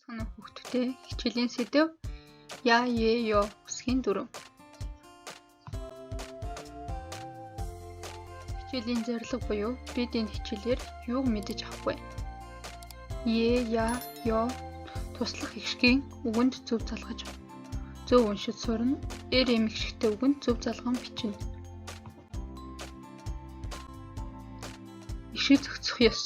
Санаа хүүхдүүдээ хичээлийн сэдэв Я Е Ё үсгийн дүрм. Хичээлийн зорилго буюу бид энэ хичээлээр юуг мэдэж авах вэ? Е, Я, Ё туслах ихшгийн үгэнд зөв залгаж зөв уншиж сурна. Эр эмэгшигтэй үгэнд зөв залган бичнэ. Ишиг зохицох ёс.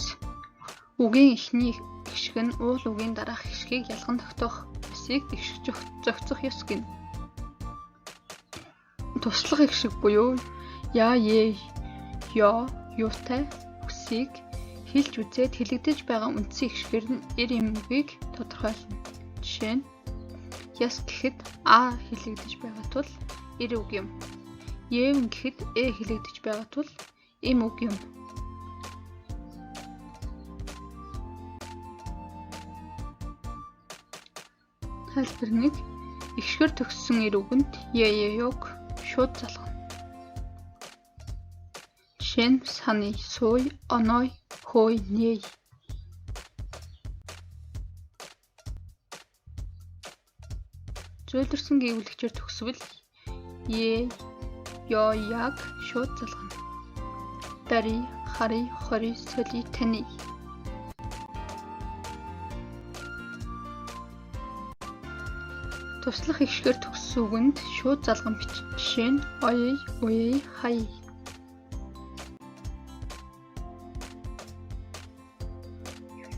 Үгийн эхний ишиг нь уул үгийн дараах ишгийг ялган тогтоох ёсыг ишиг зохицох ёс гэнэ. Туслах ишиг буюу Я, Е, Ё юутай үсийг хэлж үзээд хэлэгдэж байгаа үндсэн ишгээр нь эр эмгийг тодорхойлно. Жишээ нь Яс гэхэд А хэлэгдэж байгаа тул эр үг юм. Евэн гэхэд Э хэлэгдэж байгаа тул эм үг юм. Тайлбар 1. Ишгээр төгссөн эр үгэнд Ёг шууд залгана. Жишээ нь саны, суй, оной, хөөй, нэй. Зөвлөрсөн гээгүүлэгчээр төгсвөл Е, Ё яг шууд залгана. Бари, хари, хори, соли, таны. Туслах ишгээр төгссөн үгэнд шууд залган бичнэ. Жишээ нь оёй, уяй, хай.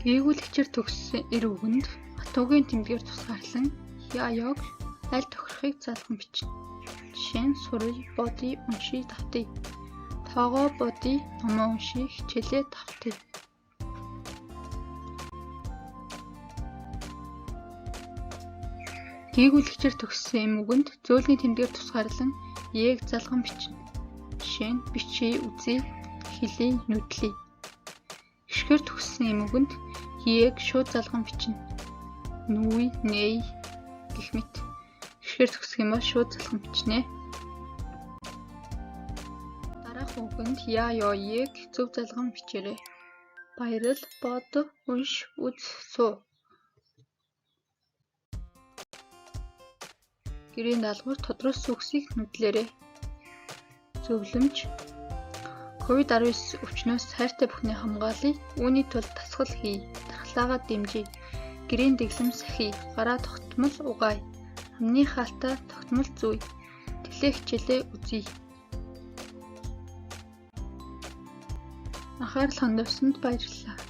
Гээгүүлэгчээр төгссөн эр үгэнд хатуугийн тэмдгээр тусгаарлан Ёг аль тохирохыг залган бичнэ. Жишээ нь сурыг, бодъё, уншия, давтъя. Тоогоо бодъё, номоо уншия, хичээлээ давтъя. Гээгүүлэгчээр төгссөн эм үгэнд зөөлний тэмдгээр тусгаарлан Ег залган бичнэ. Жишээ нь бичиж, үзье, хэлье, нүдлье. Ишгээр төгссөн эм үгэнд Ег шууд залган бичнэ. Нүй, нэй гэх мэт. Ишгээр төгсөх юм бол шууд залган бичнэ. Дараах үгэнд Я, Ё, Ег зөв залган бичээрэй. Баярал, бод, унш, үз, суу. Гэрийн даалгавар тодруулсан үгсийг нүдлээрэй. Зөвлөмж. COVID-19 өвчнөөс хайртай бүхний хамгаалъя. Үүний тулд дасгал хий. Дархлаагаа дэмжиж. Гэрийн дэглэм сахий. Гараа тогтмол угаая. Амны хаалтаа тогтмол зүй. Теле хичээлээ үзье. Анхаарал хандуулсанд баярлалаа.